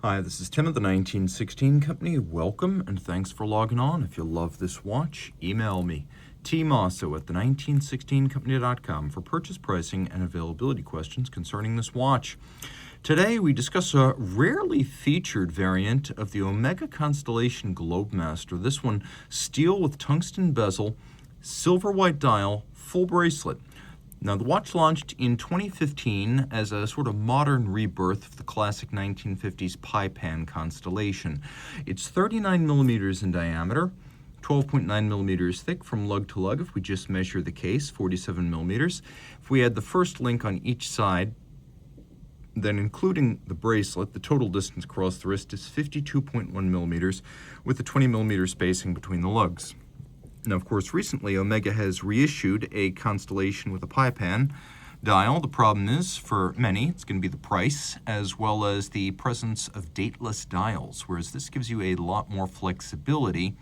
Hi, this is Tim of the 1916 Company. Welcome and thanks for logging on. If you love this watch, email me, Team Mosso at the1916company.com for purchase pricing and availability questions concerning this watch. Today we discuss a rarely featured variant of the Omega Constellation Globemaster. This one, steel with tungsten bezel, silver white dial, full bracelet. Now, the watch launched in 2015 as a sort of modern rebirth of the classic 1950s pie pan constellation. It's 39 millimeters in diameter, 12.9 millimeters thick from lug to lug if we just measure the case, 47 millimeters. If we add the first link on each side, then including the bracelet, the total distance across the wrist is 52.1 millimeters with a 20 millimeter spacing between the lugs. Now, of course, recently Omega has reissued a Constellation with a pie pan dial. The problem is, for many, it's going to be the price, as well as the presence of dateless dials, whereas this gives you a lot more flexibility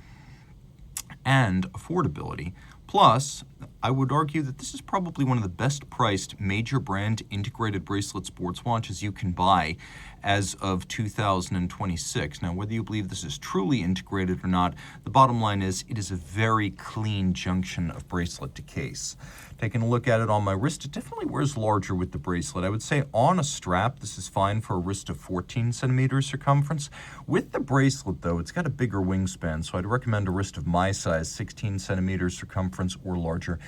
and affordability. Plus, I would argue that this is probably one of the best priced major brand integrated bracelet sports watches you can buy as of 2026. Now, whether you believe this is truly integrated or not, the bottom line is it is a very clean junction of bracelet to case. Taking a look at it on my wrist, it definitely wears larger with the bracelet. I would say on a strap, this is fine for a wrist of 14 centimeters circumference. With the bracelet, though, it's got a bigger wingspan, so I'd recommend a wrist of my size, 16 centimeters circumference or larger.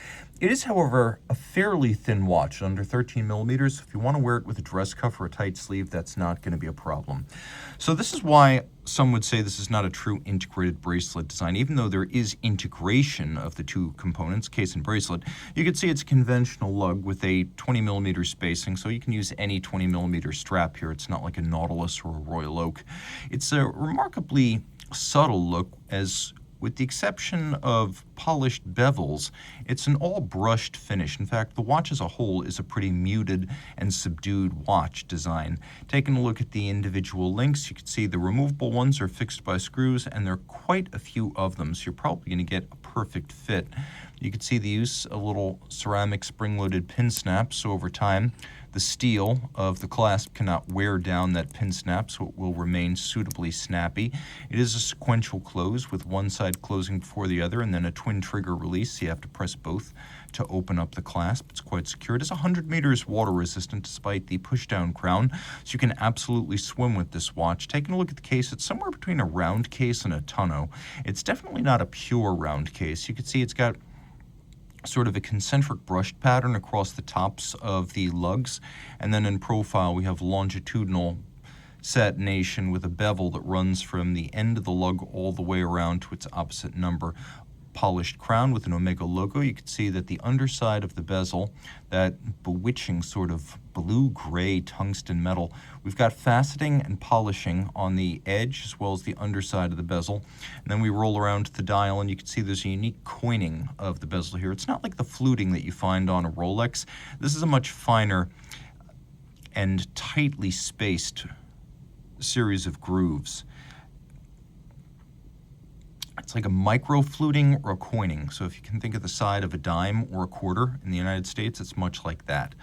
It is, however, a fairly thin watch, under 13 millimeters. If you want to wear it with a dress cuff or a tight sleeve, that's not going to be a problem. So this is why some would say this is not a true integrated bracelet design. Even though there is integration of the two components, case and bracelet, you can see it's a conventional lug with a 20 millimeter spacing, so you can use any 20 millimeter strap here. It's not like a Nautilus or a Royal Oak. It's a remarkably subtle look, as with the exception of polished bevels, it's an all brushed finish. In fact, the watch as a whole is a pretty muted and subdued watch design. Taking a look at the individual links, you can see the removable ones are fixed by screws, and there are quite a few of them, so you're probably going to get a perfect fit. You can see the use of little ceramic spring-loaded pin snaps, so over time, the steel of the clasp cannot wear down that pin snap, so it will remain suitably snappy. It is a sequential close with one side closing before the other, and then a twin trigger release, so you have to press both to open up the clasp. It's quite secure. It is 100 meters water resistant despite the push-down crown, so you can absolutely swim with this watch. Taking a look at the case, it's somewhere between a round case and a tonneau. It's definitely not a pure round case. You can see it's got sort of a concentric brushed pattern across the tops of the lugs, and then in profile we have longitudinal satination with a bevel that runs from the end of the lug all the way around to its opposite number. Polished crown with an Omega logo. You can see that the underside of the bezel, that bewitching sort of blue-gray tungsten metal, we've got faceting and polishing on the edge as well as the underside of the bezel. And then we roll around to the dial, and you can see there's a unique coining of the bezel here. It's not like the fluting that you find on a Rolex. This is a much finer and tightly spaced series of grooves. It's like a micro fluting or a coining. So if you can think of the side of a dime or a quarter in the United States, it's much like that.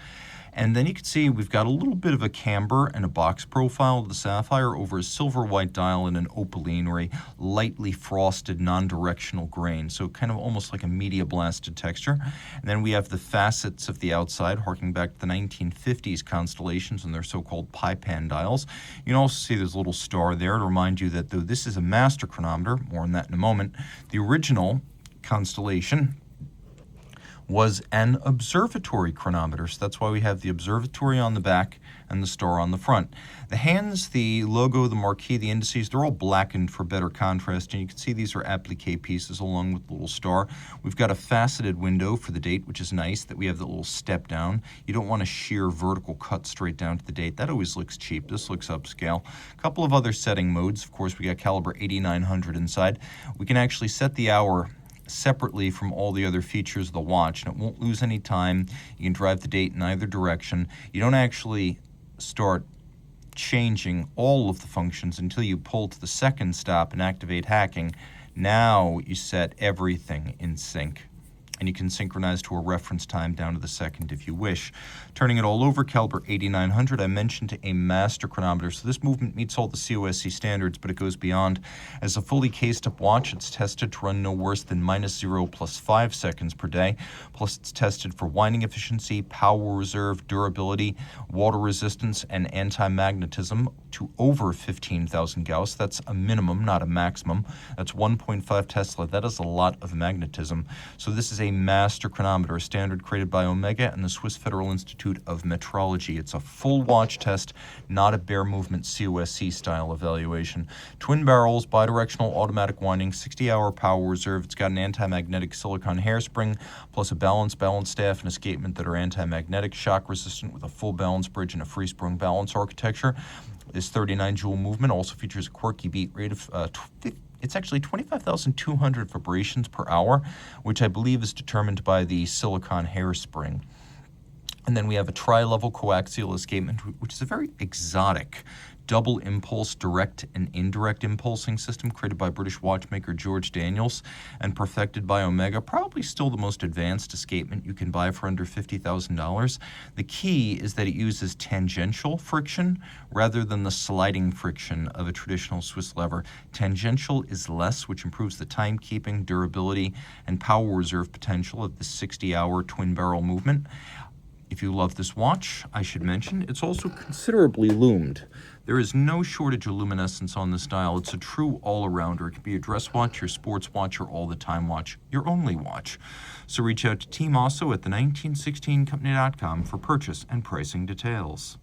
And then you can see we've got a little bit of a camber and a box profile of the sapphire over a silver white dial and an opaline or a lightly frosted non-directional grain. So kind of almost like a media blasted texture. And then we have the facets of the outside, harking back to the 1950s constellations and their so-called pie pan dials. You can also see there's a little star there to remind you that though this is a master chronometer, more on that in a moment, the original Constellation was an observatory chronometer. So that's why we have the observatory on the back and the star on the front. The hands, the logo, the marquee, the indices, they're all blackened for better contrast, and you can see these are applique pieces along with the little star. We've got a faceted window for the date, which is nice, that we have the little step down. You don't want a sheer vertical cut straight down to the date. That always looks cheap. This looks upscale. A couple of other setting modes. Of course, we got caliber 8900 inside. We can actually set the hour separately from all the other features of the watch, and it won't lose any time. You can drive the date in either direction. You don't actually start changing all of the functions until you pull to the second stop and activate hacking. Now you set everything in sync. and you can synchronize to a reference time down to the second if you wish. Turning it all over, caliber 8900, I mentioned a master chronometer, so this movement meets all the COSC standards, but it goes beyond. As a fully cased-up watch, it's tested to run no worse than -0 + 5 seconds per day, plus it's tested for winding efficiency, power reserve, durability, water resistance, and anti-magnetism to over 15,000 Gauss. That's a minimum, not a maximum. That's 1.5 Tesla. That is a lot of magnetism. So this is a master chronometer, a standard created by Omega and the Swiss Federal Institute of Metrology. It's a full watch test, not a bare movement COSC style evaluation. Twin barrels, bidirectional automatic winding, 60-hour power reserve. It's got an anti-magnetic silicone hairspring, plus a balance staff and escapement that are anti-magnetic, shock resistant with a full balance bridge and a free-sprung balance architecture. This 39 joule movement also features a quirky beat rate of it's actually 25,200 vibrations per hour, which I believe is determined by the silicone hairspring. And then we have a tri-level coaxial escapement, which is a very exotic double impulse direct and indirect impulsing system created by British watchmaker George Daniels and perfected by Omega. Probably still the most advanced escapement you can buy for under $50,000. The key is that it uses tangential friction rather than the sliding friction of a traditional Swiss lever. Tangential is less, which improves the timekeeping, durability, and power reserve potential of the 60-hour twin barrel movement. If you love this watch, I should mention it's also considerably loomed. There is no shortage of luminescence on this dial. It's a true all-arounder. It can be a dress watch, your sports watch, or all-the-time watch, your only watch. So reach out to Team Mosso at the 1916company.com for purchase and pricing details.